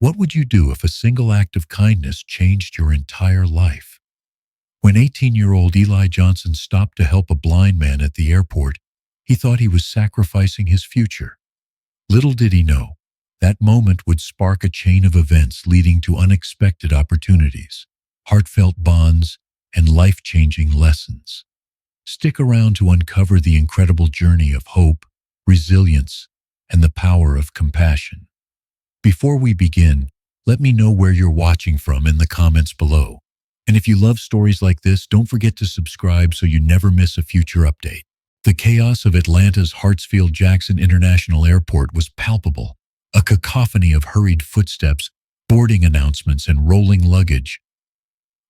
What would you do if a single act of kindness changed your entire life? When 18-year-old Eli Johnson stopped to help a blind man at the airport, he thought he was sacrificing his future. Little did he know, that moment would spark a chain of events leading to unexpected opportunities, heartfelt bonds, and life-changing lessons. Stick around to uncover the incredible journey of hope, resilience, and the power of compassion. Before we begin, let me know where you're watching from in the comments below. And if you love stories like this, don't forget to subscribe so you never miss a future update. The chaos of Atlanta's Hartsfield-Jackson International Airport was palpable, a cacophony of hurried footsteps, boarding announcements, and rolling luggage.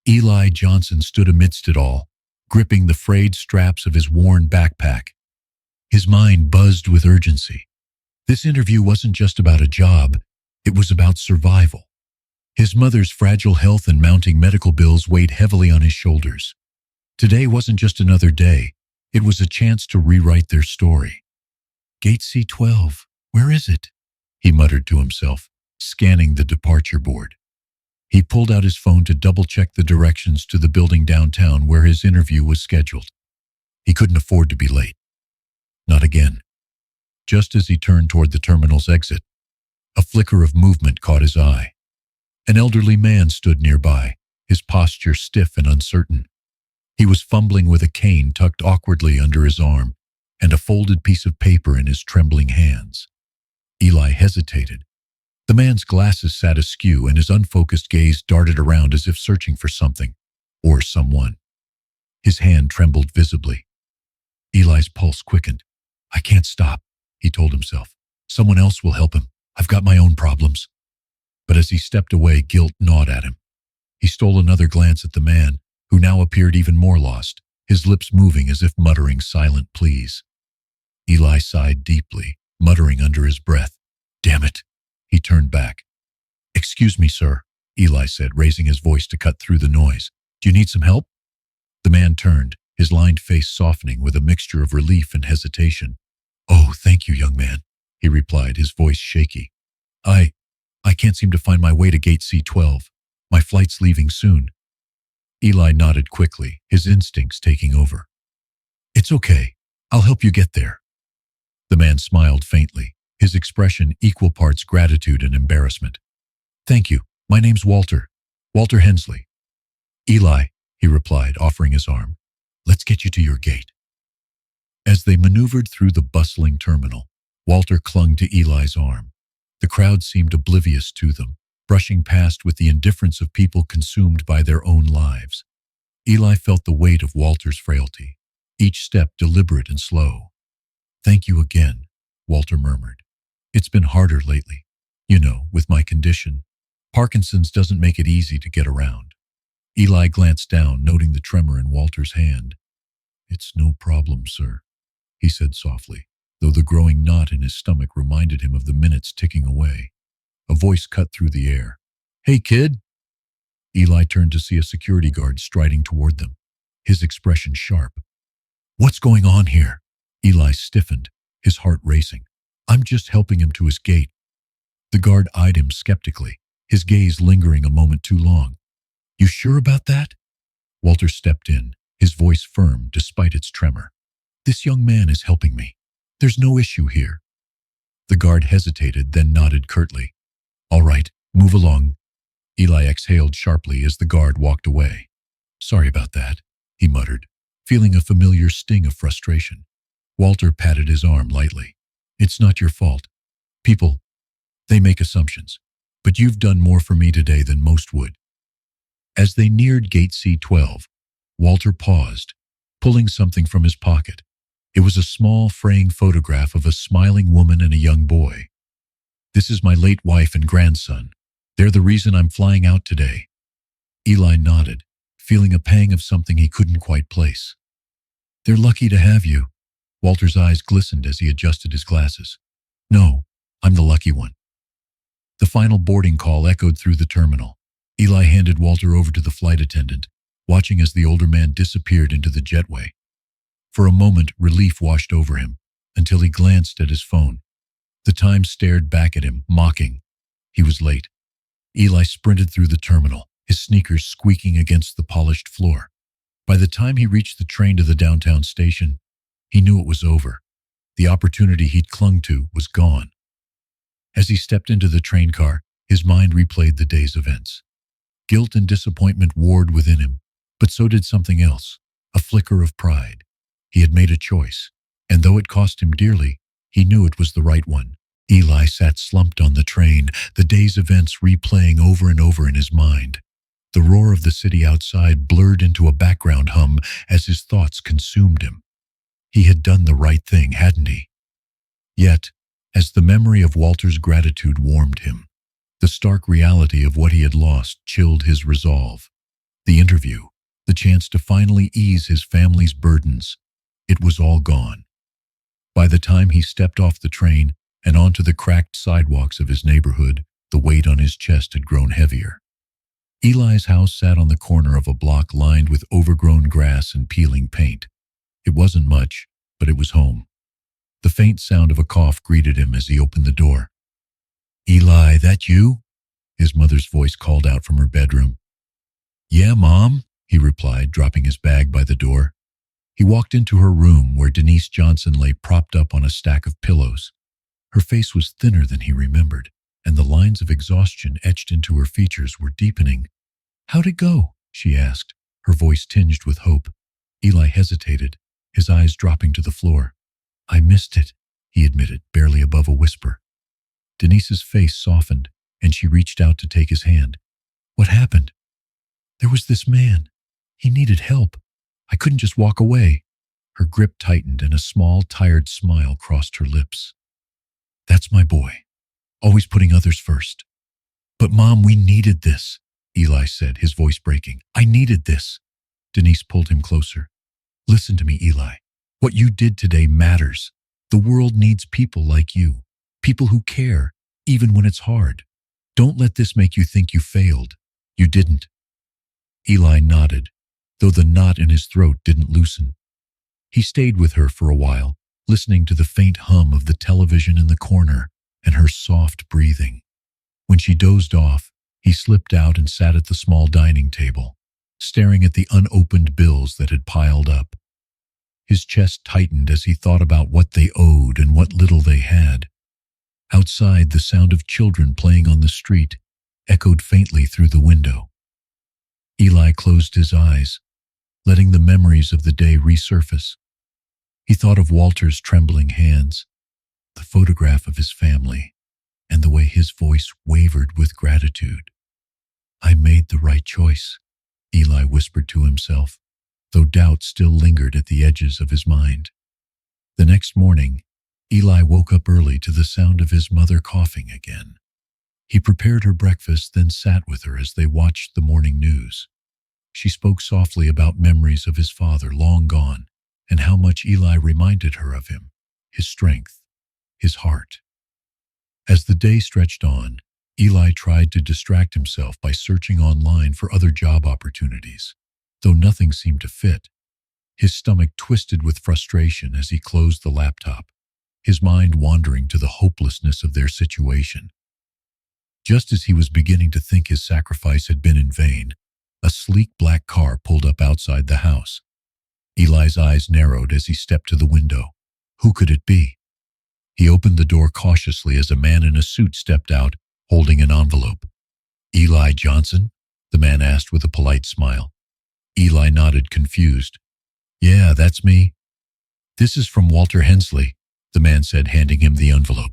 Eli Johnson stood amidst it all, gripping the frayed straps of his worn backpack. His mind buzzed with urgency. This interview wasn't just about a job, it was about survival. His mother's fragile health and mounting medical bills weighed heavily on his shoulders. Today wasn't just another day, it was a chance to rewrite their story. Gate C12, where is it? He muttered to himself, scanning the departure board. He pulled out his phone to double-check the directions to the building downtown where his interview was scheduled. He couldn't afford to be late. Not again. Just as he turned toward the terminal's exit, a flicker of movement caught his eye. An elderly man stood nearby, his posture stiff and uncertain. He was fumbling with a cane tucked awkwardly under his arm and a folded piece of paper in his trembling hands. Eli hesitated. The man's glasses sat askew and his unfocused gaze darted around as if searching for something or someone. His hand trembled visibly. Eli's pulse quickened. "I can't stop," he told himself. "Someone else will help him. I've got my own problems." But as he stepped away, guilt gnawed at him. He stole another glance at the man, who now appeared even more lost, his lips moving as if muttering silent pleas. Eli sighed deeply, muttering under his breath, "Damn it." He turned back. "Excuse me, sir," Eli said, raising his voice to cut through the noise. "Do you need some help?" The man turned, his lined face softening with a mixture of relief and hesitation. "Oh, thank you, young man," he replied, his voice shaky. I can't seem to find my way to gate C12. My flight's leaving soon." Eli nodded quickly, his instincts taking over. "It's okay. I'll help you get there." The man smiled faintly, his expression equal parts gratitude and embarrassment. "Thank you. My name's Walter Hensley." "Eli," he replied, offering his arm. "Let's get you to your gate." As they maneuvered through the bustling terminal, Walter clung to Eli's arm. The crowd seemed oblivious to them, brushing past with the indifference of people consumed by their own lives. Eli felt the weight of Walter's frailty, each step deliberate and slow. "Thank you again," Walter murmured. "It's been harder lately. You know, with my condition. Parkinson's doesn't make it easy to get around." Eli glanced down, noting the tremor in Walter's hand. "It's no problem, sir," he said softly, though the growing knot in his stomach reminded him of the minutes ticking away. A voice cut through the air. "Hey, kid!" Eli turned to see a security guard striding toward them, his expression sharp. "What's going on here?" Eli stiffened, his heart racing. "I'm just helping him to his gate." The guard eyed him skeptically, his gaze lingering a moment too long. "You sure about that?" Walter stepped in, his voice firm despite its tremor. "This young man is helping me. There's no issue here." The guard hesitated, then nodded curtly. "All right, move along." Eli exhaled sharply as the guard walked away. "Sorry about that," he muttered, feeling a familiar sting of frustration. Walter patted his arm lightly. "It's not your fault. People, they make assumptions, but you've done more for me today than most would." As they neared gate C12, Walter paused, pulling something from his pocket. It was a small, fraying photograph of a smiling woman and a young boy. "This is my late wife and grandson. They're the reason I'm flying out today." Eli nodded, feeling a pang of something he couldn't quite place. "They're lucky to have you." Walter's eyes glistened as he adjusted his glasses. "No, I'm the lucky one." The final boarding call echoed through the terminal. Eli handed Walter over to the flight attendant, watching as the older man disappeared into the jetway. For a moment, relief washed over him, until he glanced at his phone. The time stared back at him, mocking. He was late. Eli sprinted through the terminal, his sneakers squeaking against the polished floor. By the time he reached the train to the downtown station, he knew it was over. The opportunity he'd clung to was gone. As he stepped into the train car, his mind replayed the day's events. Guilt and disappointment warred within him, but so did something else, a flicker of pride. He had made a choice, and though it cost him dearly, he knew it was the right one. Eli sat slumped on the train, the day's events replaying over and over in his mind. The roar of the city outside blurred into a background hum as his thoughts consumed him. He had done the right thing, hadn't he? Yet, as the memory of Walter's gratitude warmed him, the stark reality of what he had lost chilled his resolve. The interview, the chance to finally ease his family's burdens, it was all gone. By the time he stepped off the train and onto the cracked sidewalks of his neighborhood, the weight on his chest had grown heavier. Eli's house sat on the corner of a block lined with overgrown grass and peeling paint. It wasn't much, but it was home. The faint sound of a cough greeted him as he opened the door. "Eli, that you?" His mother's voice called out from her bedroom. "Yeah, Mom," he replied, dropping his bag by the door. He walked into her room where Denise Johnson lay propped up on a stack of pillows. Her face was thinner than he remembered, and the lines of exhaustion etched into her features were deepening. "How'd it go?" she asked, her voice tinged with hope. Eli hesitated, his eyes dropping to the floor. "I missed it," he admitted, barely above a whisper. Denise's face softened, and she reached out to take his hand. "What happened?" "There was this man. He needed help. I couldn't just walk away." Her grip tightened and a small, tired smile crossed her lips. "That's my boy, always putting others first." "But Mom, we needed this," Eli said, his voice breaking. "I needed this." Denise pulled him closer. "Listen to me, Eli. What you did today matters. The world needs people like you, people who care, even when it's hard. Don't let this make you think you failed. You didn't." Eli nodded, though the knot in his throat didn't loosen. He stayed with her for a while, listening to the faint hum of the television in the corner and her soft breathing. When she dozed off, he slipped out and sat at the small dining table, staring at the unopened bills that had piled up. His chest tightened as he thought about what they owed and what little they had. Outside, the sound of children playing on the street echoed faintly through the window. Eli closed his eyes, letting the memories of the day resurface. He thought of Walter's trembling hands, the photograph of his family, and the way his voice wavered with gratitude. "I made the right choice," Eli whispered to himself, though doubt still lingered at the edges of his mind. The next morning, Eli woke up early to the sound of his mother coughing again. He prepared her breakfast, then sat with her as they watched the morning news. She spoke softly about memories of his father long gone and how much Eli reminded her of him, his strength, his heart. As the day stretched on, Eli tried to distract himself by searching online for other job opportunities, though nothing seemed to fit. His stomach twisted with frustration as he closed the laptop, his mind wandering to the hopelessness of their situation. Just as he was beginning to think his sacrifice had been in vain, a sleek black car pulled up outside the house. Eli's eyes narrowed as he stepped to the window. Who could it be? He opened the door cautiously as a man in a suit stepped out, holding an envelope. "Eli Johnson?" the man asked with a polite smile. Eli nodded, confused. "Yeah, that's me." "This is from Walter Hensley," the man said, handing him the envelope.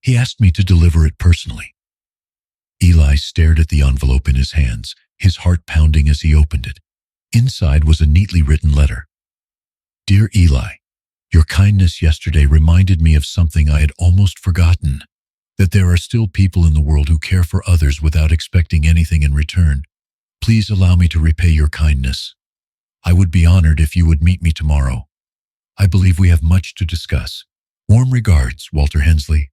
"He asked me to deliver it personally." Eli stared at the envelope in his hands, his heart pounding as he opened it. Inside was a neatly written letter. "Dear Eli, your kindness yesterday reminded me of something I had almost forgotten, that there are still people in the world who care for others without expecting anything in return. Please allow me to repay your kindness. I would be honored if you would meet me tomorrow. I believe we have much to discuss. Warm regards, Walter Hensley."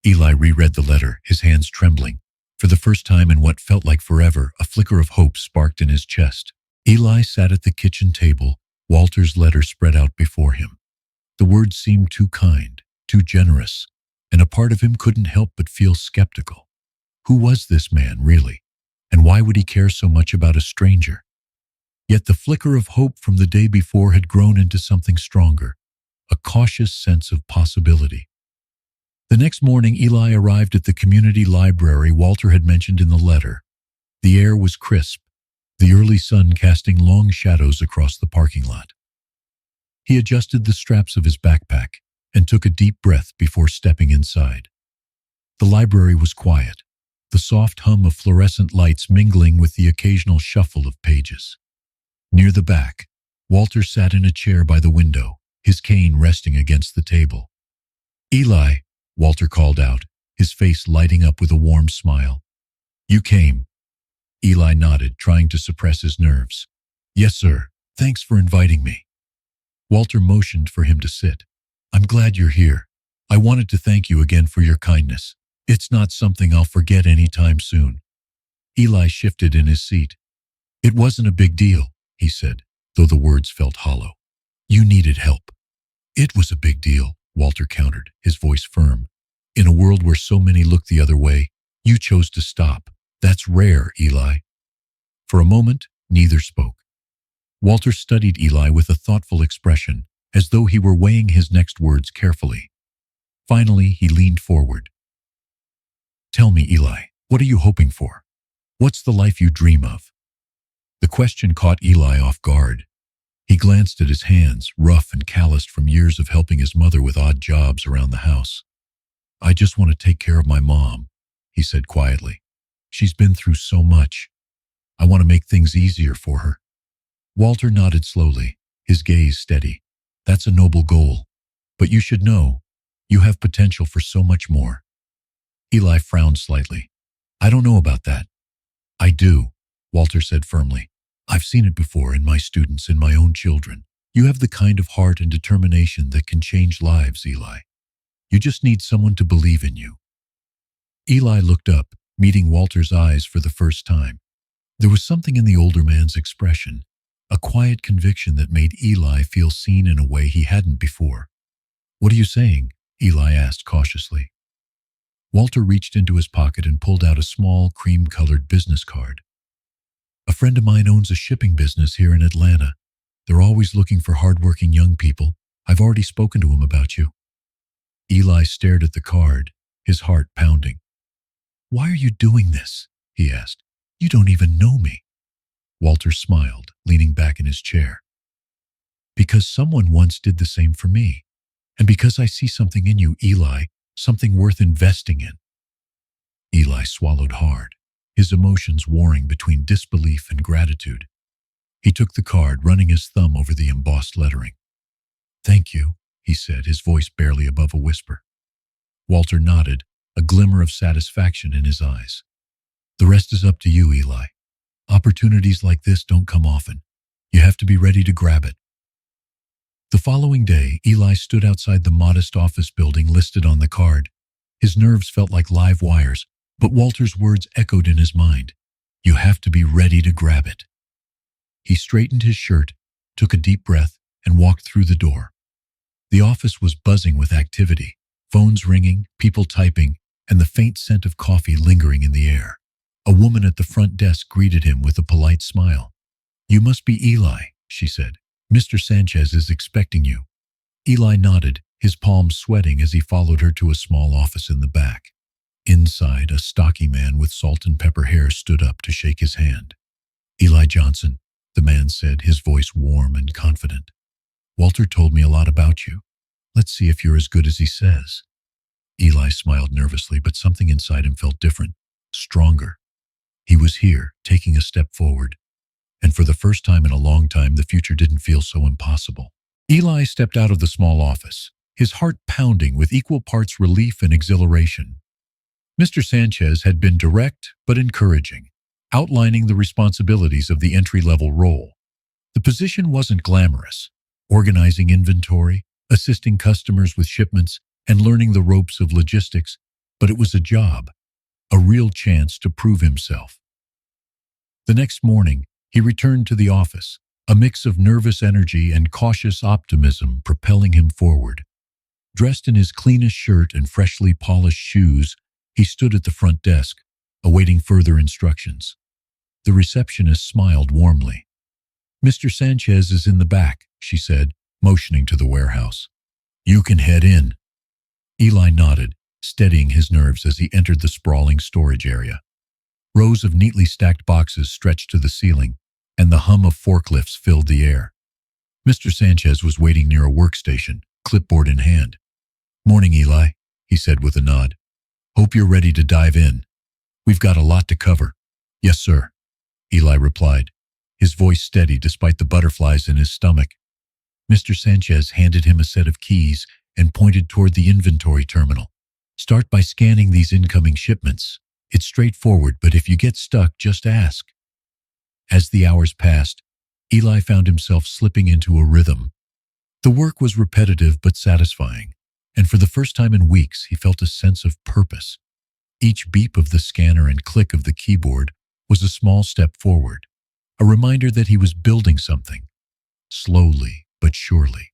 Eli reread the letter, his hands trembling. For the first time in what felt like forever, a flicker of hope sparked in his chest. Eli sat at the kitchen table, Walter's letter spread out before him. The words seemed too kind, too generous, and a part of him couldn't help but feel skeptical. Who was this man, really? And why would he care so much about a stranger? Yet the flicker of hope from the day before had grown into something stronger, a cautious sense of possibility. The next morning, Eli arrived at the community library Walter had mentioned in the letter. The air was crisp, the early sun casting long shadows across the parking lot. He adjusted the straps of his backpack and took a deep breath before stepping inside. The library was quiet, the soft hum of fluorescent lights mingling with the occasional shuffle of pages. Near the back, Walter sat in a chair by the window, his cane resting against the table. "Eli," Walter called out, his face lighting up with a warm smile. "You came." Eli nodded, trying to suppress his nerves. "Yes, sir. Thanks for inviting me." Walter motioned for him to sit. "I'm glad you're here. I wanted to thank you again for your kindness. It's not something I'll forget anytime soon." Eli shifted in his seat. "It wasn't a big deal," he said, though the words felt hollow. "You needed help." "It was a big deal," Walter countered, his voice firm. "In a world where so many look the other way, you chose to stop. That's rare, Eli." For a moment, neither spoke. Walter studied Eli with a thoughtful expression, as though he were weighing his next words carefully. Finally, he leaned forward. "Tell me, Eli, what are you hoping for? What's the life you dream of?" The question caught Eli off guard. He glanced at his hands, rough and calloused from years of helping his mother with odd jobs around the house. "I just want to take care of my mom," he said quietly. "She's been through so much. I want to make things easier for her." Walter nodded slowly, his gaze steady. "That's a noble goal. But you should know, you have potential for so much more." Eli frowned slightly. "I don't know about that." "I do," Walter said firmly. "I've seen it before in my students and my own children. You have the kind of heart and determination that can change lives, Eli. You just need someone to believe in you." Eli looked up, meeting Walter's eyes for the first time. There was something in the older man's expression, a quiet conviction that made Eli feel seen in a way he hadn't before. "What are you saying?" Eli asked cautiously. Walter reached into his pocket and pulled out a small, cream-colored business card. "A friend of mine owns a shipping business here in Atlanta. They're always looking for hardworking young people. I've already spoken to him about you." Eli stared at the card, his heart pounding. "Why are you doing this?" he asked. "You don't even know me." Walter smiled, leaning back in his chair. "Because someone once did the same for me. And because I see something in you, Eli, something worth investing in." Eli swallowed hard, his emotions warring between disbelief and gratitude. He took the card, running his thumb over the embossed lettering. "Thank you," he said, his voice barely above a whisper. Walter nodded, a glimmer of satisfaction in his eyes. "The rest is up to you, Eli. Opportunities like this don't come often. You have to be ready to grab it." The following day, Eli stood outside the modest office building listed on the card. His nerves felt like live wires, but Walter's words echoed in his mind. "You have to be ready to grab it." He straightened his shirt, took a deep breath, and walked through the door. The office was buzzing with activity, phones ringing, people typing, and the faint scent of coffee lingering in the air. A woman at the front desk greeted him with a polite smile. "You must be Eli," she said. "Mr. Sanchez is expecting you." Eli nodded, his palms sweating as he followed her to a small office in the back. Inside, a stocky man with salt and pepper hair stood up to shake his hand. "Eli Johnson," the man said, his voice warm and confident. "Walter told me a lot about you. Let's see if you're as good as he says." Eli smiled nervously, but something inside him felt different, stronger. He was here, taking a step forward. And for the first time in a long time, the future didn't feel so impossible. Eli stepped out of the small office, his heart pounding with equal parts relief and exhilaration. Mr. Sanchez had been direct but encouraging, outlining the responsibilities of the entry-level role. The position wasn't glamorous, organizing inventory, assisting customers with shipments, and learning the ropes of logistics, but it was a job, a real chance to prove himself. The next morning, he returned to the office, a mix of nervous energy and cautious optimism propelling him forward. Dressed in his cleanest shirt and freshly polished shoes, he stood at the front desk, awaiting further instructions. The receptionist smiled warmly. "Mr. Sanchez is in the back," she said, motioning to the warehouse. "You can head in." Eli nodded, steadying his nerves as he entered the sprawling storage area. Rows of neatly stacked boxes stretched to the ceiling, and the hum of forklifts filled the air. Mr. Sanchez was waiting near a workstation, clipboard in hand. "Morning, Eli," he said with a nod. "Hope you're ready to dive in. We've got a lot to cover." "Yes, sir," Eli replied, his voice steady despite the butterflies in his stomach. Mr. Sanchez handed him a set of keys and pointed toward the inventory terminal. "Start by scanning these incoming shipments. It's straightforward, but if you get stuck, just ask." As the hours passed, Eli found himself slipping into a rhythm. The work was repetitive but satisfying, and for the first time in weeks, he felt a sense of purpose. Each beep of the scanner and click of the keyboard was a small step forward, a reminder that he was building something, slowly but surely.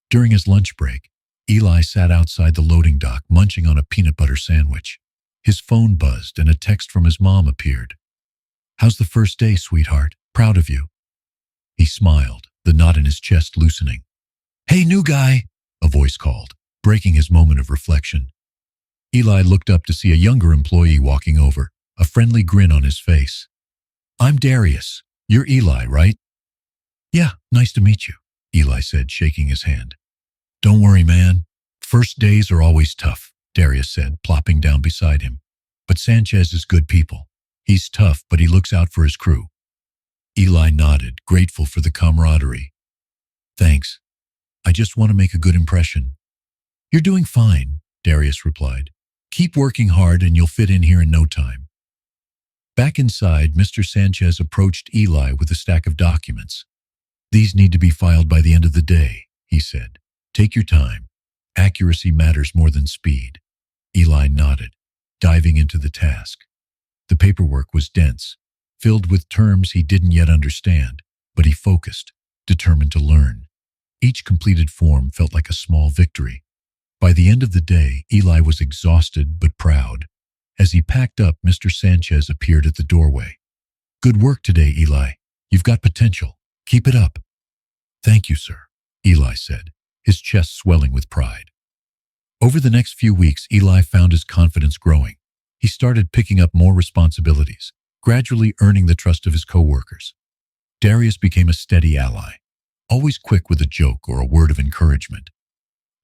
During his lunch break, Eli sat outside the loading dock munching on a peanut butter sandwich. His phone buzzed and a text from his mom appeared. "How's the first day, sweetheart? Proud of you." He smiled, the knot in his chest loosening. "Hey, new guy," a voice called, breaking his moment of reflection. Eli looked up to see a younger employee walking over, a friendly grin on his face. "I'm Darius. You're Eli, right?" "Yeah, nice to meet you," Eli said, shaking his hand. "Don't worry, man. First days are always tough," Darius said, plopping down beside him. "But Sanchez is good people. He's tough, but he looks out for his crew." Eli nodded, grateful for the camaraderie. "Thanks. I just want to make a good impression." "You're doing fine," Darius replied. "Keep working hard and you'll fit in here in no time." Back inside, Mr. Sanchez approached Eli with a stack of documents. "These need to be filed by the end of the day," he said. "Take your time. Accuracy matters more than speed." Eli nodded, diving into the task. The paperwork was dense, filled with terms he didn't yet understand, but he focused, determined to learn. Each completed form felt like a small victory. By the end of the day, Eli was exhausted but proud. As he packed up, Mr. Sanchez appeared at the doorway. "Good work today, Eli. You've got potential. Keep it up." "Thank you, sir," Eli said, his chest swelling with pride. Over the next few weeks, Eli found his confidence growing. He started picking up more responsibilities, gradually earning the trust of his coworkers. Darius became a steady ally, always quick with a joke or a word of encouragement.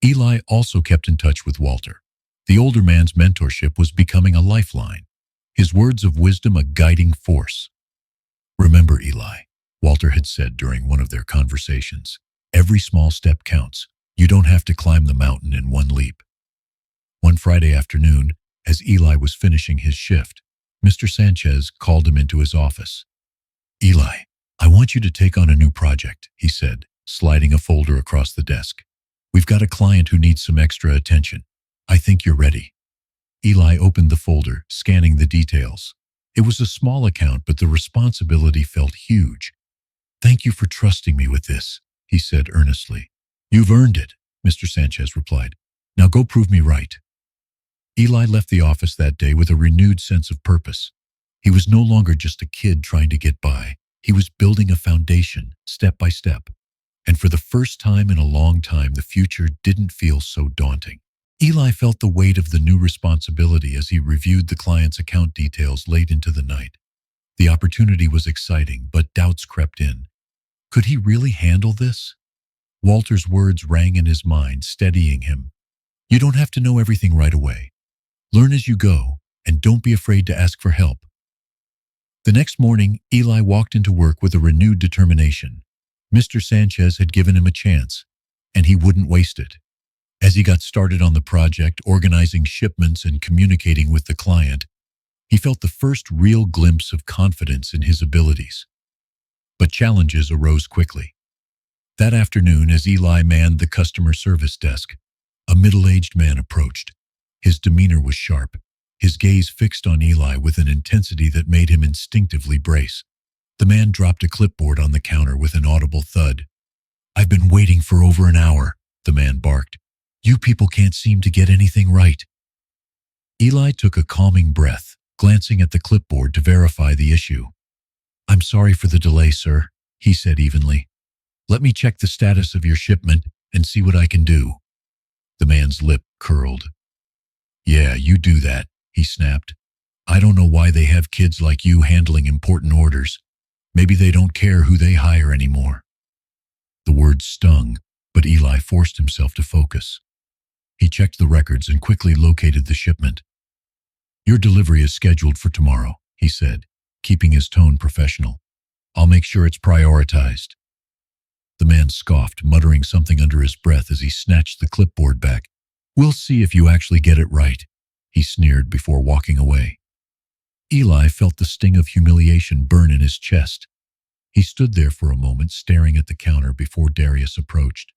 Eli also kept in touch with Walter. The older man's mentorship was becoming a lifeline, his words of wisdom a guiding force. "Remember, Eli," Walter had said during one of their conversations, "every small step counts. You don't have to climb the mountain in one leap." One Friday afternoon, as Eli was finishing his shift, Mr. Sanchez called him into his office. "Eli, I want you to take on a new project," he said, sliding a folder across the desk. "We've got a client who needs some extra attention. I think you're ready." Eli opened the folder, scanning the details. It was a small account, but the responsibility felt huge. "Thank you for trusting me with this," he said earnestly. "You've earned it," Mr. Sanchez replied. "Now go prove me right." Eli left the office that day with a renewed sense of purpose. He was no longer just a kid trying to get by. He was building a foundation, step by step. And for the first time in a long time, the future didn't feel so daunting. Eli felt the weight of the new responsibility as he reviewed the client's account details late into the night. The opportunity was exciting, but doubts crept in. Could he really handle this? Walter's words rang in his mind, steadying him. "You don't have to know everything right away. Learn as you go, and don't be afraid to ask for help." The next morning, Eli walked into work with a renewed determination. Mr. Sanchez had given him a chance, and he wouldn't waste it. As he got started on the project, organizing shipments and communicating with the client, he felt the first real glimpse of confidence in his abilities. But challenges arose quickly. That afternoon, as Eli manned the customer service desk, a middle-aged man approached. His demeanor was sharp, his gaze fixed on Eli with an intensity that made him instinctively brace. The man dropped a clipboard on the counter with an audible thud. "I've been waiting for over an hour," the man barked. "You people can't seem to get anything right." Eli took a calming breath, glancing at the clipboard to verify the issue. "I'm sorry for the delay, sir," he said evenly. "Let me check the status of your shipment and see what I can do." The man's lip curled. "Yeah, you do that," he snapped. "I don't know why they have kids like you handling important orders. Maybe they don't care who they hire anymore." The words stung, but Eli forced himself to focus. He checked the records and quickly located the shipment. "Your delivery is scheduled for tomorrow," he said, keeping his tone professional. "I'll make sure it's prioritized." The man scoffed, muttering something under his breath as he snatched the clipboard back. "We'll see if you actually get it right," he sneered before walking away. Eli felt the sting of humiliation burn in his chest. He stood there for a moment, staring at the counter before Darius approached.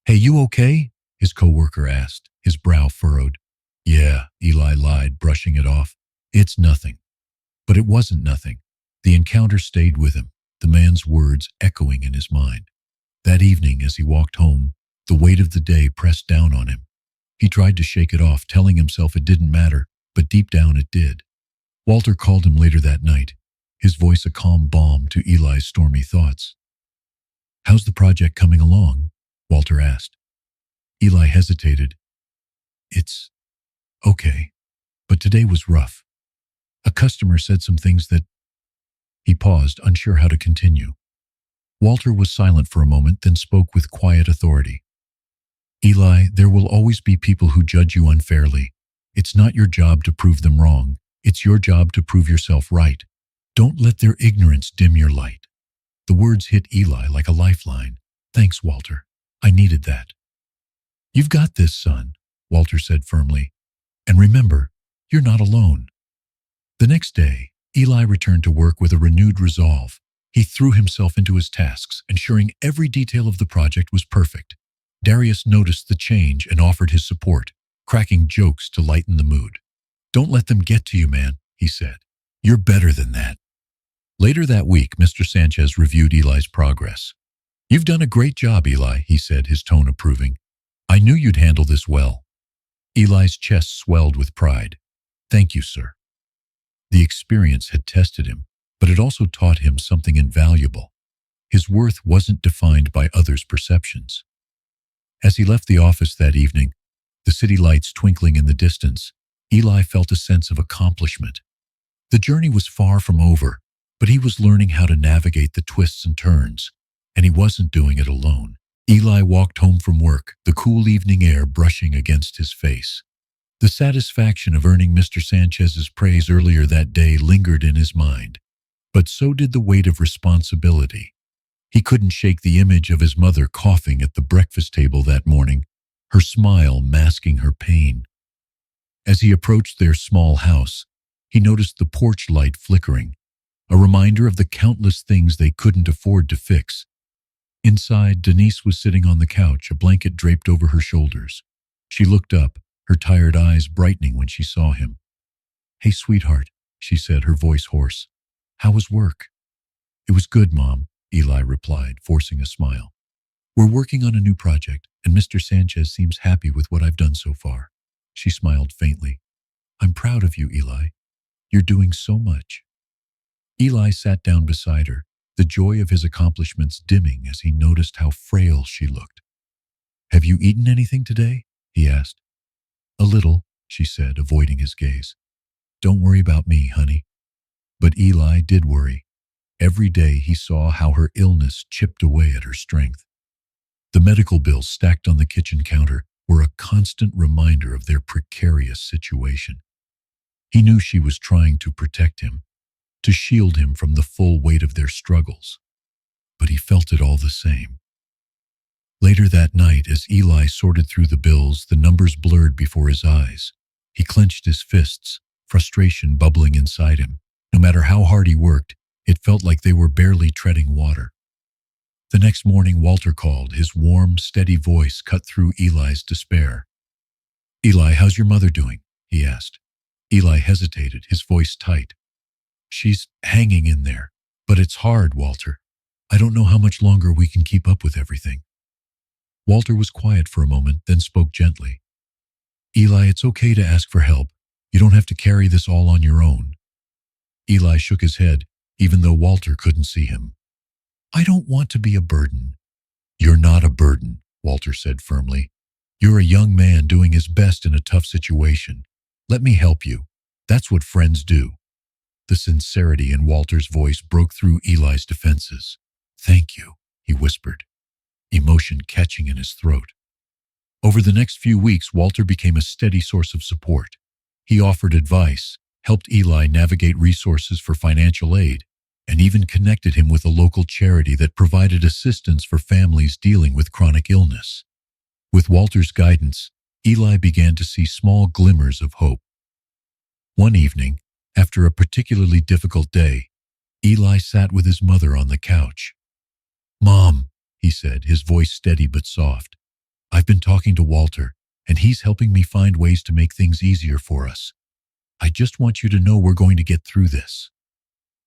"Hey, you okay?" his coworker asked, his brow furrowed. "Yeah," Eli lied, brushing it off. "It's nothing." But it wasn't nothing. The encounter stayed with him, the man's words echoing in his mind. That evening, as he walked home, the weight of the day pressed down on him. He tried to shake it off, telling himself it didn't matter, but deep down it did. Walter called him later that night, his voice a calm balm to Eli's stormy thoughts. "How's the project coming along?" Walter asked. Eli hesitated. "It's okay, but today was rough. A customer said some things that—" He paused, unsure how to continue. Walter was silent for a moment, then spoke with quiet authority. "Eli, there will always be people who judge you unfairly. It's not your job to prove them wrong. It's your job to prove yourself right. Don't let their ignorance dim your light." The words hit Eli like a lifeline. "Thanks, Walter. I needed that." "You've got this, son," Walter said firmly. "And remember, you're not alone." The next day, Eli returned to work with a renewed resolve. He threw himself into his tasks, ensuring every detail of the project was perfect. Darius noticed the change and offered his support, cracking jokes to lighten the mood. "Don't let them get to you, man," he said. "You're better than that." Later that week, Mr. Sanchez reviewed Eli's progress. "You've done a great job, Eli," he said, his tone approving. "I knew you'd handle this well." Eli's chest swelled with pride. "Thank you, sir." The experience had tested him, but it also taught him something invaluable. His worth wasn't defined by others' perceptions. As he left the office that evening, the city lights twinkling in the distance, Eli felt a sense of accomplishment. The journey was far from over, but he was learning how to navigate the twists and turns, and he wasn't doing it alone. Eli walked home from work, the cool evening air brushing against his face. The satisfaction of earning Mr. Sanchez's praise earlier that day lingered in his mind, but so did the weight of responsibility. He couldn't shake the image of his mother coughing at the breakfast table that morning, her smile masking her pain. As he approached their small house, he noticed the porch light flickering, a reminder of the countless things they couldn't afford to fix. Inside, Denise was sitting on the couch, a blanket draped over her shoulders. She looked up, her tired eyes brightening when she saw him. "Hey, sweetheart," she said, her voice hoarse. "How was work?" "It was good, Mom," Eli replied, forcing a smile. "We're working on a new project, and Mr. Sanchez seems happy with what I've done so far." She smiled faintly. "I'm proud of you, Eli. You're doing so much." Eli sat down beside her, the joy of his accomplishments dimming as he noticed how frail she looked. "Have you eaten anything today?" he asked. "A little," she said, avoiding his gaze. "Don't worry about me, honey." But Eli did worry. Every day he saw how her illness chipped away at her strength. The medical bills stacked on the kitchen counter were a constant reminder of their precarious situation. He knew she was trying to protect him, to shield him from the full weight of their struggles, but he felt it all the same. Later that night, as Eli sorted through the bills, the numbers blurred before his eyes. He clenched his fists, frustration bubbling inside him. No matter how hard he worked, it felt like they were barely treading water. The next morning, Walter called, his warm, steady voice cut through Eli's despair. "Eli, how's your mother doing?" he asked. Eli hesitated, his voice tight. "She's hanging in there, but it's hard, Walter. I don't know how much longer we can keep up with everything." Walter was quiet for a moment, then spoke gently. "Eli, it's okay to ask for help. You don't have to carry this all on your own. Eli shook his head, even though Walter couldn't see him. I don't want to be a burden. You're not a burden, Walter said firmly. You're a young man doing his best in a tough situation. Let me help you. That's what friends do. The sincerity in Walter's voice broke through Eli's defenses. Thank you, he whispered, emotion catching in his throat. Over the next few weeks, Walter became a steady source of support. He offered advice, helped Eli navigate resources for financial aid, and even connected him with a local charity that provided assistance for families dealing with chronic illness. With Walter's guidance, Eli began to see small glimmers of hope. One evening, after a particularly difficult day, Eli sat with his mother on the couch. Mom, he said, his voice steady but soft, I've been talking to Walter, and he's helping me find ways to make things easier for us. I just want you to know we're going to get through this.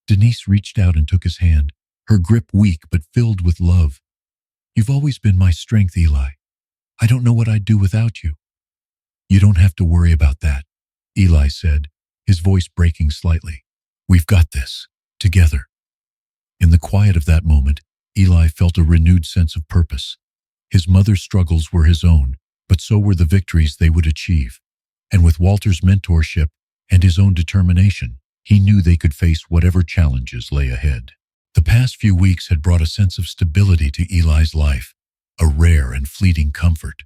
Denise reached out and took his hand, her grip weak but filled with love. You've always been my strength, Eli. I don't know what I'd do without you. You don't have to worry about that, Eli said, his voice breaking slightly. We've got this, together. In the quiet of that moment, Eli felt a renewed sense of purpose. His mother's struggles were his own, but so were the victories they would achieve. And with Walter's mentorship and his own determination, he knew they could face whatever challenges lay ahead. The past few weeks had brought a sense of stability to Eli's life, a rare and fleeting comfort.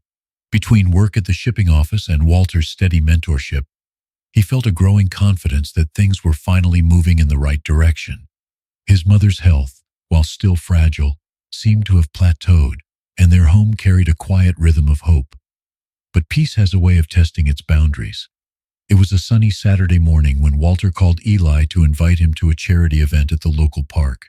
Between work at the shipping office and Walter's steady mentorship, he felt a growing confidence that things were finally moving in the right direction. His mother's health, while still fragile, seemed to have plateaued, and their home carried a quiet rhythm of hope. But peace has a way of testing its boundaries. It was a sunny Saturday morning when Walter called Eli to invite him to a charity event at the local park.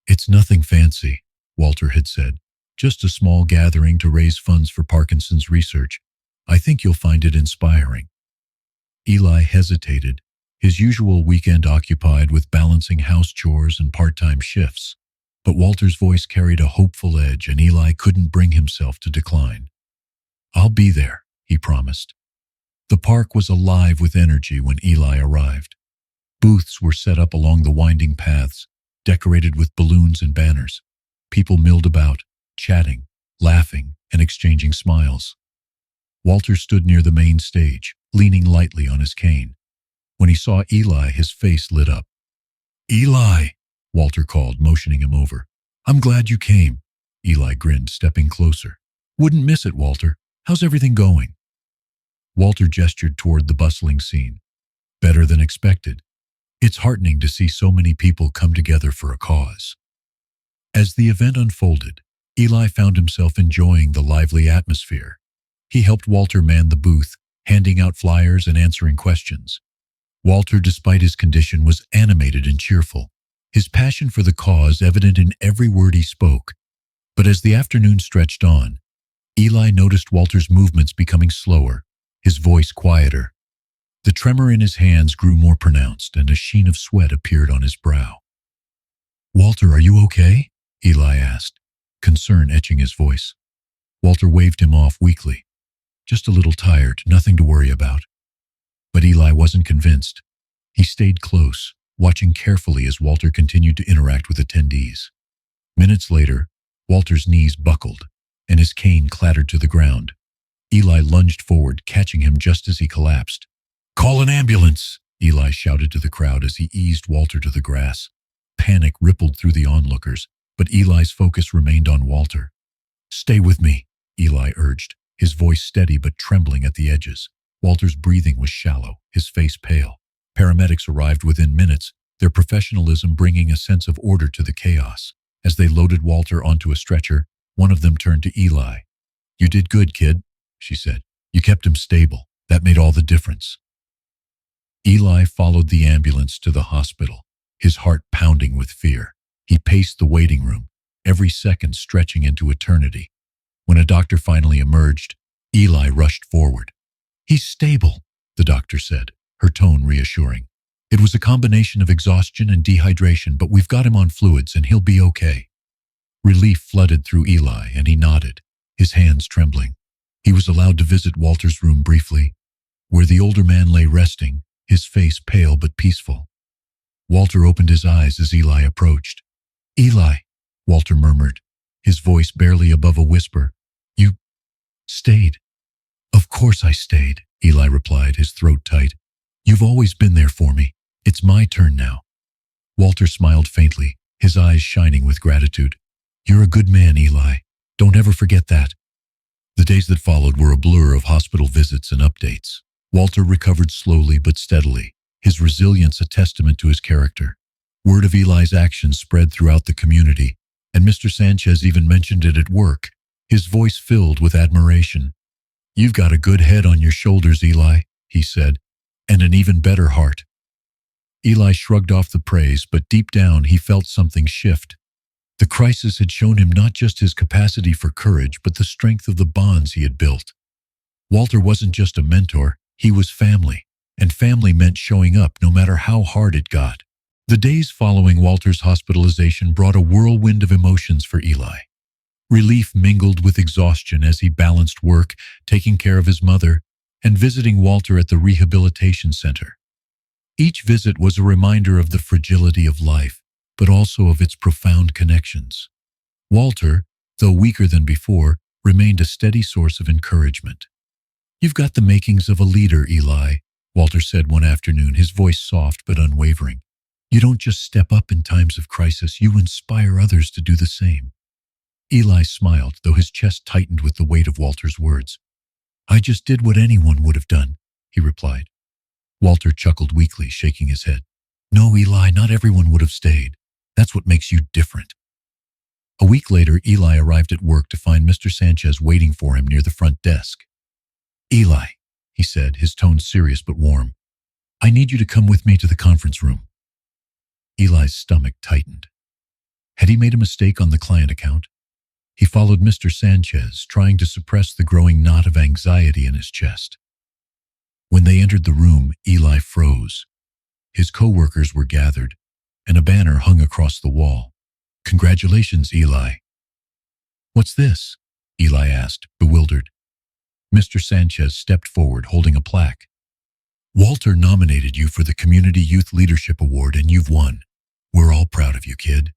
It's nothing fancy, Walter had said, just a small gathering to raise funds for Parkinson's research. I think you'll find it inspiring. Eli hesitated, his usual weekend occupied with balancing house chores and part-time shifts. But Walter's voice carried a hopeful edge, and Eli couldn't bring himself to decline. I'll be there, he promised. The park was alive with energy when Eli arrived. Booths were set up along the winding paths, decorated with balloons and banners. People milled about, chatting, laughing, and exchanging smiles. Walter stood near the main stage, leaning lightly on his cane. When he saw Eli, his face lit up. Eli, Walter called, motioning him over. I'm glad you came. Eli grinned, stepping closer. Wouldn't miss it, Walter. How's everything going? Walter gestured toward the bustling scene. Better than expected. It's heartening to see so many people come together for a cause. As the event unfolded, Eli found himself enjoying the lively atmosphere. He helped Walter man the booth, handing out flyers and answering questions. Walter, despite his condition, was animated and cheerful, his passion for the cause evident in every word he spoke. But as the afternoon stretched on, Eli noticed Walter's movements becoming slower, his voice quieter. The tremor in his hands grew more pronounced, and a sheen of sweat appeared on his brow. Walter, are you okay? Eli asked, concern etching his voice. Walter waved him off weakly. Just a little tired, nothing to worry about. But Eli wasn't convinced. He stayed close, watching carefully as Walter continued to interact with attendees. Minutes later, Walter's knees buckled, and his cane clattered to the ground. Eli lunged forward, catching him just as he collapsed. Call an ambulance, Eli shouted to the crowd as he eased Walter to the grass. Panic rippled through the onlookers, but Eli's focus remained on Walter. Stay with me, Eli urged, his voice steady but trembling at the edges. Walter's breathing was shallow, his face pale. Paramedics arrived within minutes, their professionalism bringing a sense of order to the chaos. As they loaded Walter onto a stretcher, one of them turned to Eli. You did good, kid, she said. You kept him stable. That made all the difference. Eli followed the ambulance to the hospital, his heart pounding with fear. He paced the waiting room, every second stretching into eternity. When a doctor finally emerged, Eli rushed forward. He's stable, the doctor said, her tone reassuring. It was a combination of exhaustion and dehydration, but we've got him on fluids and he'll be okay. Relief flooded through Eli, and he nodded, his hands trembling. He was allowed to visit Walter's room briefly, where the older man lay resting, his face pale but peaceful. Walter opened his eyes as Eli approached. Eli, Walter murmured, his voice barely above a whisper. You stayed. Of course I stayed, Eli replied, his throat tight. You've always been there for me. It's my turn now. Walter smiled faintly, his eyes shining with gratitude. You're a good man, Eli. Don't ever forget that. The days that followed were a blur of hospital visits and updates. Walter recovered slowly but steadily, his resilience a testament to his character. Word of Eli's actions spread throughout the community, and Mr. Sanchez even mentioned it at work, his voice filled with admiration. You've got a good head on your shoulders, Eli, he said, and an even better heart. Eli shrugged off the praise, but deep down he felt something shift. The crisis had shown him not just his capacity for courage, but the strength of the bonds he had built. Walter wasn't just a mentor, he was family, and family meant showing up no matter how hard it got. The days following Walter's hospitalization brought a whirlwind of emotions for Eli. Relief mingled with exhaustion as he balanced work, taking care of his mother, and visiting Walter at the rehabilitation center. Each visit was a reminder of the fragility of life, but also of its profound connections. Walter, though weaker than before, remained a steady source of encouragement. You've got the makings of a leader, Eli, Walter said one afternoon, his voice soft but unwavering. You don't just step up in times of crisis, you inspire others to do the same. Eli smiled, though his chest tightened with the weight of Walter's words. I just did what anyone would have done, he replied. Walter chuckled weakly, shaking his head. No, Eli, not everyone would have stayed. That's what makes you different. A week later, Eli arrived at work to find Mr. Sanchez waiting for him near the front desk. Eli, he said, his tone serious but warm, I need you to come with me to the conference room. Eli's stomach tightened. Had he made a mistake on the client account? He followed Mr. Sanchez, trying to suppress the growing knot of anxiety in his chest. When they entered the room, Eli froze. His co-workers were gathered, and a banner hung across the wall. Congratulations, Eli. What's this? Eli asked, bewildered. Mr. Sanchez stepped forward, holding a plaque. Walter nominated you for the Community Youth Leadership Award, and you've won. We're all proud of you, kid.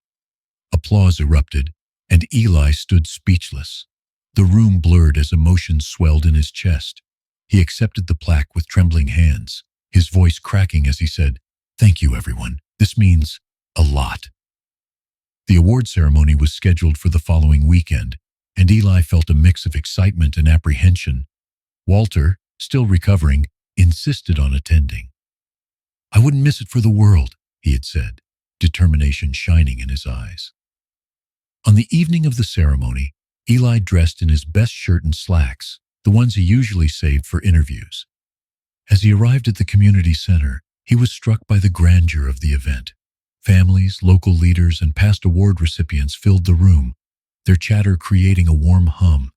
Applause erupted, and Eli stood speechless. The room blurred as emotion swelled in his chest. He accepted the plaque with trembling hands, his voice cracking as he said, Thank you, everyone. This means a lot. The award ceremony was scheduled for the following weekend, and Eli felt a mix of excitement and apprehension. Walter, still recovering, insisted on attending. I wouldn't miss it for the world, he had said, determination shining in his eyes. On the evening of the ceremony, Eli dressed in his best shirt and slacks, the ones he usually saved for interviews. As he arrived at the community center, he was struck by the grandeur of the event. Families, local leaders, and past award recipients filled the room, their chatter creating a warm hum.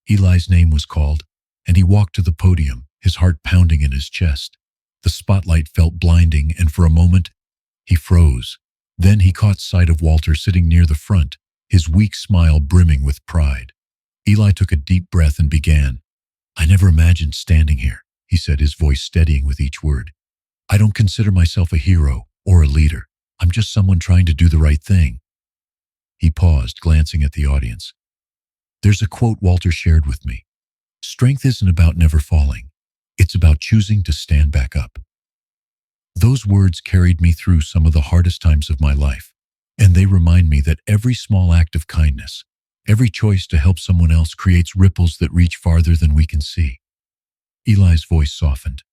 Eli's name was called, and he walked to the podium, his heart pounding in his chest. The spotlight felt blinding, and for a moment, he froze. Then he caught sight of Walter sitting near the front, his weak smile brimming with pride. Eli took a deep breath and began. I never imagined standing here, he said, his voice steadying with each word. I don't consider myself a hero or a leader. I'm just someone trying to do the right thing. He paused, glancing at the audience. There's a quote Walter shared with me. Strength isn't about never falling. It's about choosing to stand back up. Those words carried me through some of the hardest times of my life, and they remind me that every small act of kindness, every choice to help someone else creates ripples that reach farther than we can see. Eli's voice softened.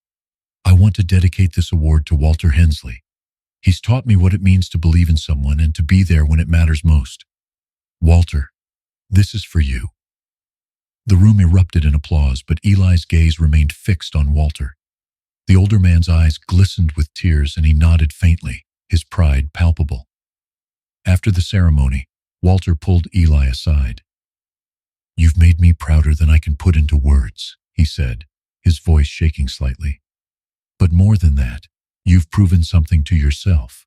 I want to dedicate this award to Walter Hensley. He's taught me what it means to believe in someone and to be there when it matters most. Walter, this is for you. The room erupted in applause, but Eli's gaze remained fixed on Walter. The older man's eyes glistened with tears, and he nodded faintly, his pride palpable. After the ceremony, Walter pulled Eli aside. You've made me prouder than I can put into words, he said, his voice shaking slightly. But more than that, you've proven something to yourself.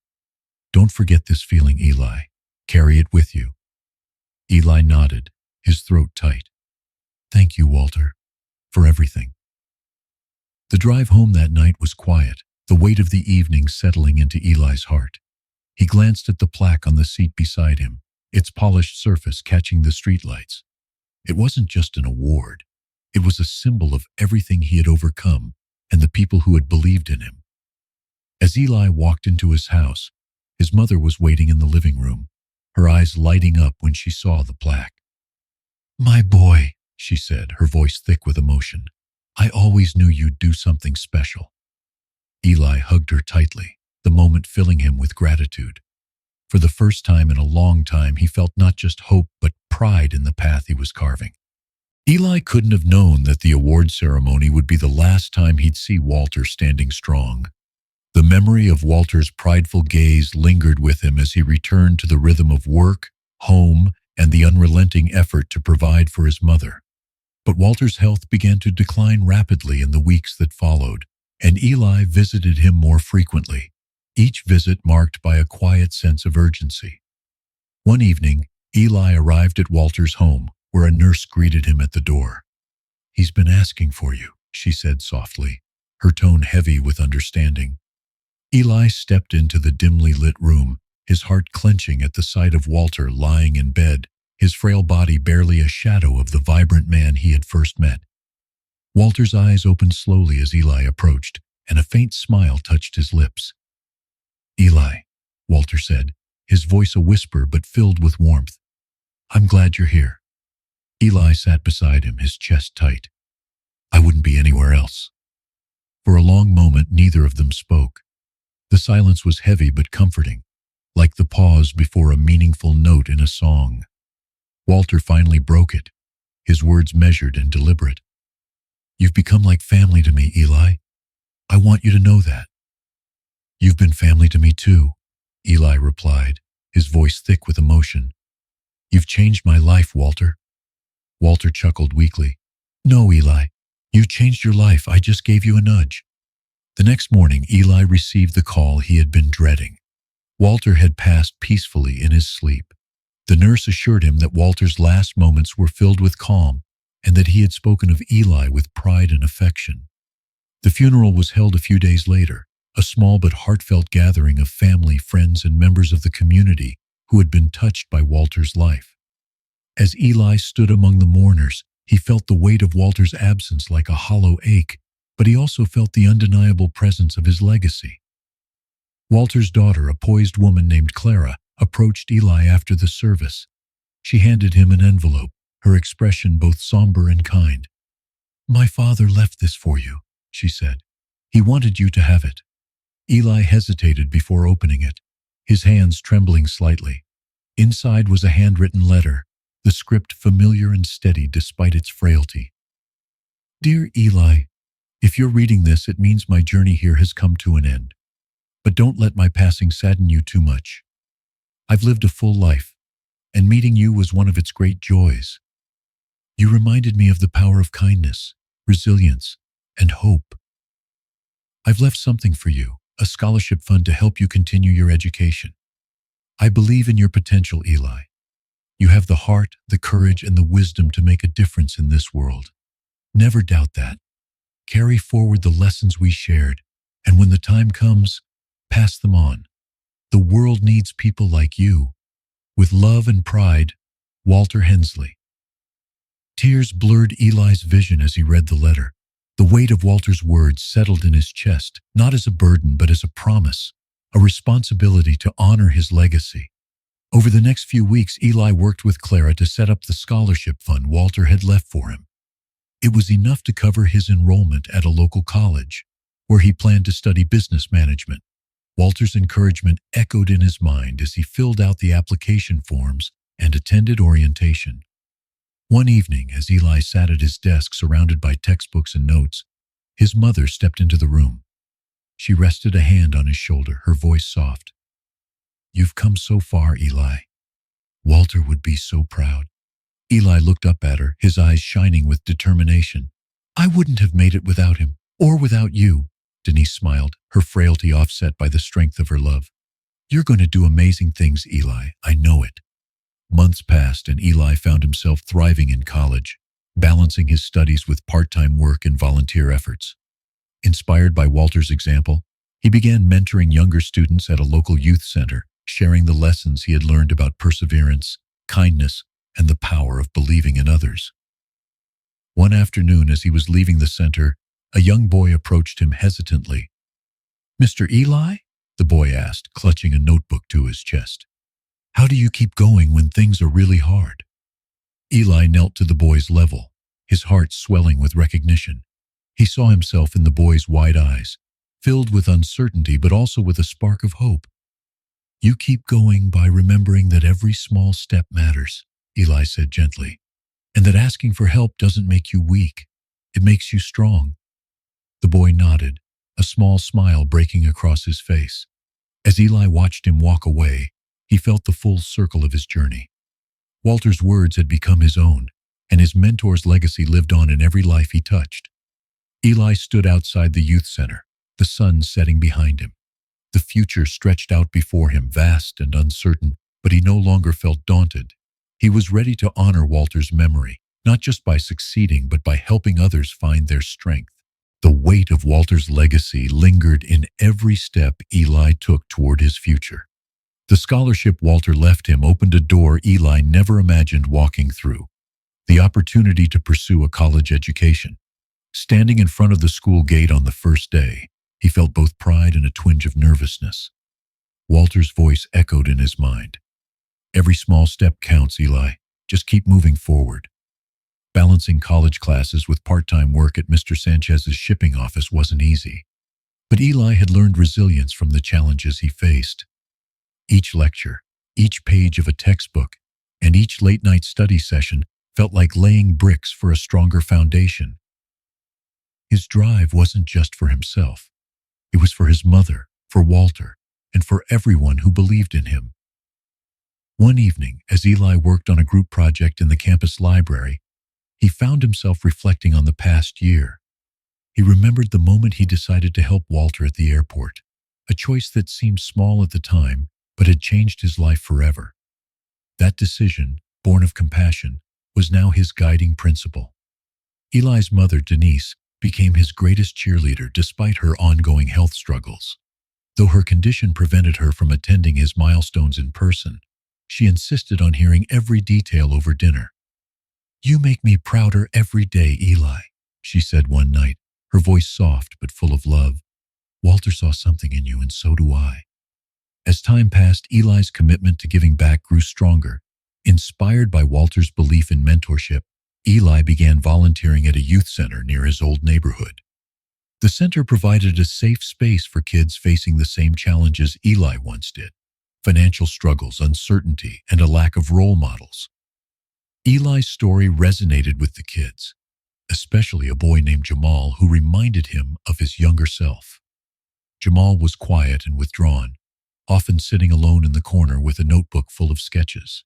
Don't forget this feeling, Eli. Carry it with you. Eli nodded, his throat tight. Thank you, Walter, for everything. The drive home that night was quiet, the weight of the evening settling into Eli's heart. He glanced at the plaque on the seat beside him, its polished surface catching the streetlights. It wasn't just an award. It was a symbol of everything he had overcome and the people who had believed in him. As Eli walked into his house, his mother was waiting in the living room, her eyes lighting up when she saw the plaque. "My boy," she said, her voice thick with emotion. "I always knew you'd do something special." Eli hugged her tightly, the moment filling him with gratitude. For the first time in a long time, he felt not just hope but pride in the path he was carving. Eli couldn't have known that the award ceremony would be the last time he'd see Walter standing strong. The memory of Walter's prideful gaze lingered with him as he returned to the rhythm of work, home, and the unrelenting effort to provide for his mother. But Walter's health began to decline rapidly in the weeks that followed, and Eli visited him more frequently, each visit marked by a quiet sense of urgency. One evening, Eli arrived at Walter's home, where a nurse greeted him at the door. "He's been asking for you," she said softly, her tone heavy with understanding. Eli stepped into the dimly lit room, his heart clenching at the sight of Walter lying in bed, his frail body barely a shadow of the vibrant man he had first met. Walter's eyes opened slowly as Eli approached, and a faint smile touched his lips. "Eli," Walter said, his voice a whisper but filled with warmth. "I'm glad you're here." Eli sat beside him, his chest tight. "I wouldn't be anywhere else." For a long moment, neither of them spoke. The silence was heavy but comforting, like the pause before a meaningful note in a song. Walter finally broke it, his words measured and deliberate. "You've become like family to me, Eli. I want you to know that." "You've been family to me too," Eli replied, his voice thick with emotion. "You've changed my life, Walter." Walter chuckled weakly. "No, Eli, you changed your life. I just gave you a nudge." The next morning, Eli received the call he had been dreading. Walter had passed peacefully in his sleep. The nurse assured him that Walter's last moments were filled with calm and that he had spoken of Eli with pride and affection. The funeral was held a few days later, a small but heartfelt gathering of family, friends, and members of the community who had been touched by Walter's life. As Eli stood among the mourners, he felt the weight of Walter's absence like a hollow ache, but he also felt the undeniable presence of his legacy. Walter's daughter, a poised woman named Clara, approached Eli after the service. She handed him an envelope, her expression both somber and kind. "My father left this for you," she said. "He wanted you to have it." Eli hesitated before opening it, his hands trembling slightly. Inside was a handwritten letter, the script familiar and steady despite its frailty. "Dear Eli, if you're reading this, it means my journey here has come to an end. But don't let my passing sadden you too much. I've lived a full life, and meeting you was one of its great joys. You reminded me of the power of kindness, resilience, and hope. I've left something for you, a scholarship fund to help you continue your education. I believe in your potential, Eli. You have the heart, the courage, and the wisdom to make a difference in this world. Never doubt that. Carry forward the lessons we shared, and when the time comes, pass them on. The world needs people like you. With love and pride, Walter Hensley." Tears blurred Eli's vision as he read the letter. The weight of Walter's words settled in his chest, not as a burden but as a promise, a responsibility to honor his legacy. Over the next few weeks, Eli worked with Clara to set up the scholarship fund Walter had left for him. It was enough to cover his enrollment at a local college, where he planned to study business management. Walter's encouragement echoed in his mind as he filled out the application forms and attended orientation. One evening, as Eli sat at his desk surrounded by textbooks and notes, his mother stepped into the room. She rested a hand on his shoulder, her voice soft. "You've come so far, Eli. Walter would be so proud." Eli looked up at her, his eyes shining with determination. "I wouldn't have made it without him, or without you," Denise smiled, her frailty offset by the strength of her love. "You're going to do amazing things, Eli. I know it." Months passed and Eli found himself thriving in college, balancing his studies with part-time work and volunteer efforts. Inspired by Walter's example, He began mentoring younger students at a local youth center, sharing the lessons he had learned about perseverance, kindness, and the power of believing in others. One afternoon, as he was leaving the center, a young boy approached him hesitantly. "Mr. Eli?" the boy asked, clutching a notebook to his chest. "How do you keep going when things are really hard?" Eli knelt to the boy's level, his heart swelling with recognition. He saw himself in the boy's wide eyes, filled with uncertainty but also with a spark of hope. "You keep going by remembering that every small step matters," Eli said gently, "and that asking for help doesn't make you weak. It makes you strong." The boy nodded, a small smile breaking across his face. As Eli watched him walk away, he felt the full circle of his journey. Walter's words had become his own, and his mentor's legacy lived on in every life he touched. Eli stood outside the youth center, the sun setting behind him. The future stretched out before him, vast and uncertain, but he no longer felt daunted. He was ready to honor Walter's memory, not just by succeeding, but by helping others find their strength. The weight of Walter's legacy lingered in every step Eli took toward his future. The scholarship Walter left him opened a door Eli never imagined walking through: the opportunity to pursue a college education. Standing in front of the school gate on the first day, he felt both pride and a twinge of nervousness. Walter's voice echoed in his mind. "Every small step counts, Eli. Just keep moving forward." Balancing college classes with part-time work at Mr. Sanchez's shipping office wasn't easy. But Eli had learned resilience from the challenges he faced. Each lecture, each page of a textbook, and each late-night study session felt like laying bricks for a stronger foundation. His drive wasn't just for himself. It was for his mother, for Walter, and for everyone who believed in him. One evening, as Eli worked on a group project in the campus library, he found himself reflecting on the past year. He remembered the moment he decided to help Walter at the airport, a choice that seemed small at the time, but had changed his life forever. That decision, born of compassion, was now his guiding principle. Eli's mother, Denise, became his greatest cheerleader despite her ongoing health struggles. Though her condition prevented her from attending his milestones in person, she insisted on hearing every detail over dinner. "You make me prouder every day, Eli," she said one night, her voice soft but full of love. "Walter saw something in you, and so do I." As time passed, Eli's commitment to giving back grew stronger. Inspired by Walter's belief in mentorship, Eli began volunteering at a youth center near his old neighborhood. The center provided a safe space for kids facing the same challenges Eli once did: financial struggles, uncertainty, and a lack of role models. Eli's story resonated with the kids, especially a boy named Jamal who reminded him of his younger self. Jamal was quiet and withdrawn, often sitting alone in the corner with a notebook full of sketches.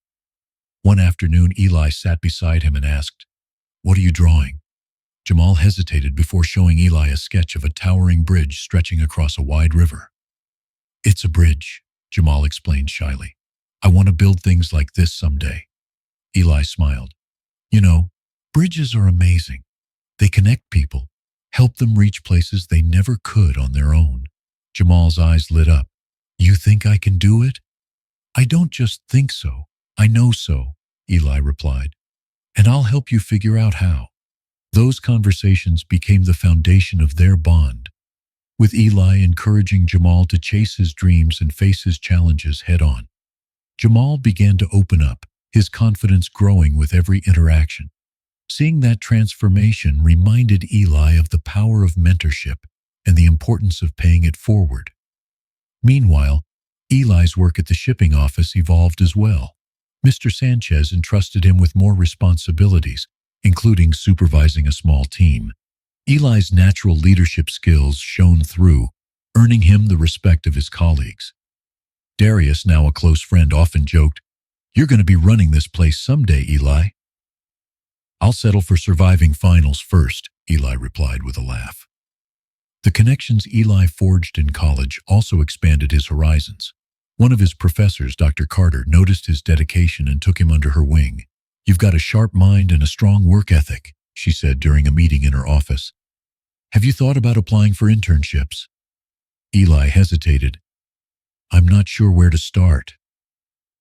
One afternoon, Eli sat beside him and asked, "What are you drawing?" Jamal hesitated before showing Eli a sketch of a towering bridge stretching across a wide river. "It's a bridge," Jamal explained shyly. "I want to build things like this someday." Eli smiled. "You know, bridges are amazing. They connect people, help them reach places they never could on their own." Jamal's eyes lit up. "You think I can do it?" "I don't just think so. I know so," Eli replied. "And I'll help you figure out how." Those conversations became the foundation of their bond, with Eli encouraging Jamal to chase his dreams and face his challenges head-on. Jamal began to open up, his confidence growing with every interaction. Seeing that transformation reminded Eli of the power of mentorship and the importance of paying it forward. Meanwhile, Eli's work at the shipping office evolved as well. Mr. Sanchez entrusted him with more responsibilities, including supervising a small team. Eli's natural leadership skills shone through, earning him the respect of his colleagues. Darius, now a close friend, often joked, "You're going to be running this place someday, Eli." "I'll settle for surviving finals first," Eli replied with a laugh. The connections Eli forged in college also expanded his horizons. One of his professors, Dr. Carter, noticed his dedication and took him under her wing. "You've got a sharp mind and a strong work ethic," she said during a meeting in her office. "Have you thought about applying for internships?" Eli hesitated. I'm not sure where to start.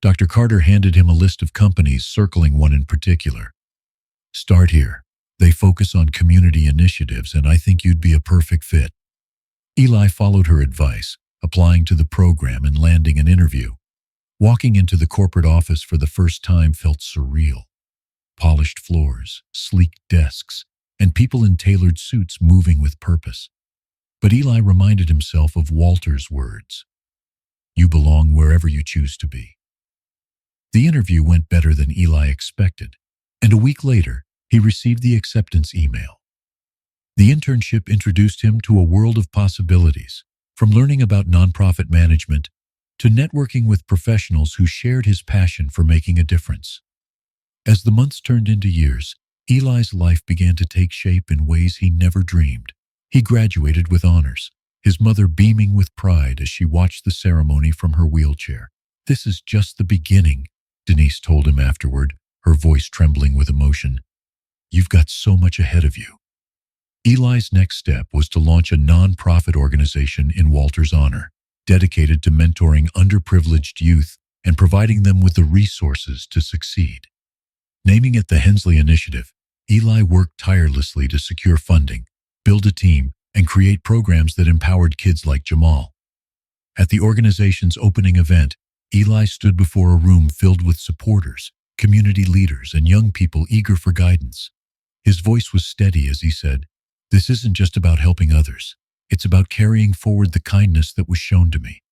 Dr. Carter handed him a list of companies, circling one in particular. Start here. They focus on community initiatives, and I think you'd be a perfect fit. Eli followed her advice, applying to the program and landing an interview. Walking into the corporate office for the first time felt surreal. Polished floors, sleek desks, and people in tailored suits moving with purpose. But Eli reminded himself of Walter's words. You belong wherever you choose to be. The interview went better than Eli expected, and a week later, he received the acceptance email. The internship introduced him to a world of possibilities, from learning about nonprofit management to networking with professionals who shared his passion for making a difference. As the months turned into years, Eli's life began to take shape in ways he never dreamed. He graduated with honors, his mother beaming with pride as she watched the ceremony from her wheelchair. This is just the beginning, Denise told him afterward, her voice trembling with emotion. You've got so much ahead of you. Eli's next step was to launch a nonprofit organization in Walter's honor, dedicated to mentoring underprivileged youth and providing them with the resources to succeed. Naming it the Hensley Initiative, Eli worked tirelessly to secure funding, build a team, and create programs that empowered kids like Jamal. At the organization's opening event, Eli stood before a room filled with supporters, community leaders, and young people eager for guidance. His voice was steady as he said, "This isn't just about helping others. It's about carrying forward the kindness that was shown to me.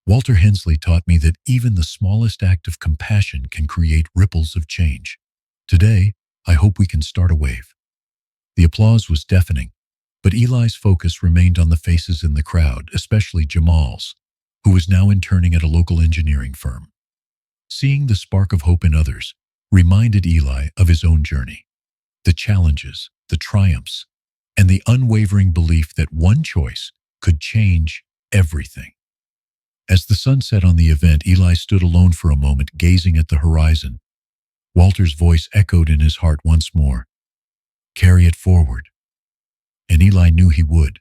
Walter Hensley taught me that even the smallest act of compassion can create ripples of change. Today, I hope we can start a wave." The applause was deafening, but Eli's focus remained on the faces in the crowd, especially Jamal's, who was now interning at a local engineering firm. Seeing the spark of hope in others reminded Eli of his own journey, the challenges, the triumphs, and the unwavering belief that one choice could change everything. As the sun set on the event, Eli stood alone for a moment, gazing at the horizon. Walter's voice echoed in his heart once more. Carry it forward. And Eli knew he would.